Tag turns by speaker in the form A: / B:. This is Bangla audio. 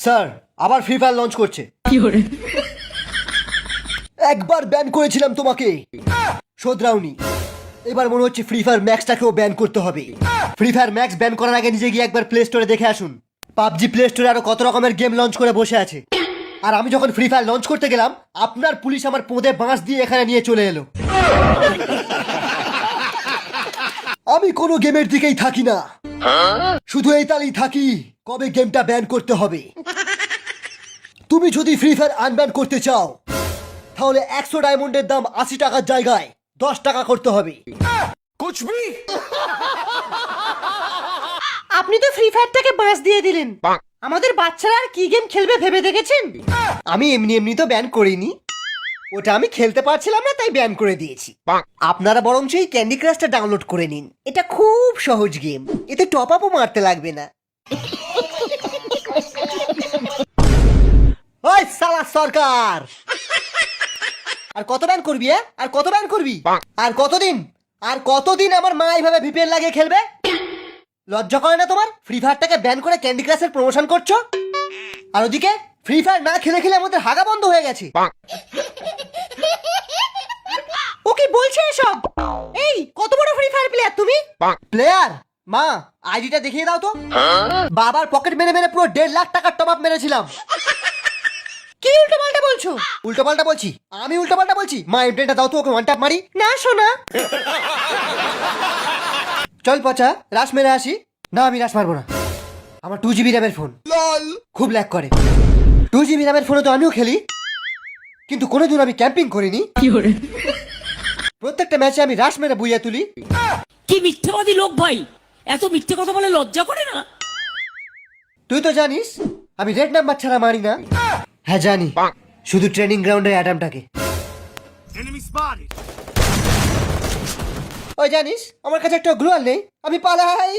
A: স্যার আবার ফ্রি ফায়ার লঞ্চ করছে। একবার ব্যান করেছিলাম তোমাকে, শোধরাওনি। এবার মনে হচ্ছে ফ্রি ফায়ার ম্যাক্সটাকেও ব্যান করতে হবে। ফ্রি ফায়ার ম্যাক্স ব্যান করার আগে নিজে গিয়ে একবার প্লে স্টোরে দেখে আসুন। পাবজি প্লে স্টোরে আরো কত রকমের গেম লঞ্চ করে বসে আছে। আর আমি যখন ফ্রি ফায়ার লঞ্চ করতে গেলাম, আপনার পুলিশ আমার পোঁদে বাঁশ দিয়ে এখানে নিয়ে চলে এলো। আমি কোনো গেমের দিকেই থাকি না, শুধু এই তালেই থাকি কবে গেমটা ব্যান করতে হবে। তুমি যদি ফ্রি ফায়ার আনব্যান করতে চাও, তাহলে 100 ডায়মন্ডের দাম 80 টাকার জায়গায় 10 টাকা করতে হবে।
B: আপনি তো ফ্রি ফায়ারটাকে বাঁশ দিয়ে দিলেন। আমাদের বাচ্চারা আর কি গেম খেলবে ভেবে দেখেছেন?
A: আমি এমনি এমনি তো ব্যান করিনি, ওটা আমি খেলতে পারছিলাম না তাই ব্যান করে দিয়েছি। আপনারা বরঞ্চ এই ক্যান্ডি ক্রাশটা ডাউনলোড করে নিন, এটা খুব সহজ গেম, এতে টপ আপও মারতে লাগবে না। ওই সালা সরকার, আর কত ব্যান করবি? আর কত ব্যান করবি? আর কতদিন আমার মা এইভাবে ভিপিএন লাগিয়ে খেলবে? লজ্জা করে না তোমার? ফ্রি ফায়ারটাকে ব্যান করে ক্যান্ডি ক্রাশের প্রমোশন করছো, আর ওদিকে ফ্রি ফায়ার না খেলে খেলে আমাদের হাগা বন্ধ হয়ে গেছে।
B: ও কি বলছে এসব? এই কত বড় ফ্রি ফায়ার প্লেয়ার তুমি?
A: প্লেয়ার? মা আইডিটা দেখিয়ে দাও তো। বাবার পকেট মেরে মেরে পুরো 1.5 লাখ টাকার টপ আপ মেরেছিলাম।
B: কি উল্টো পাল্টা বলছো?
A: উল্টো পাল্টা বলছি? আমি উল্টো পাল্টা বলছি? মা এমটেনটা দাও তো, ওকে ওয়ান ট্যাপ মারি।
B: না শোনা।
A: চল পচা রাশ মেরে আসি। না আমি রাশ মারবো না, আমার 2 GB র্যামের ফোন, খুব ল্যাগ করে। 2 GB র্যামের ফোনে তো আমিও খেলি, কিন্তু কোনোদিন আমি ক্যাম্পিং করিনি। প্রত্যেকটা ম্যাচে আমি রাশ মেরে বুইয়া তুলি।
C: কি মিথ্যাবাদী লোক ভাই, এত মিথ্যে কথা বলে লজ্জা করে না?
A: তুই তো জানিস আমি রেড নাম্বার ছাড়া মারি না। হ্যাঁ জানি, শুধু ট্রেনিং গ্রাউন্ডের অ্যাডামটাকে। ওই জানিস আমার কাছে একটা গ্লোয়াল নেই, আমি পালাই।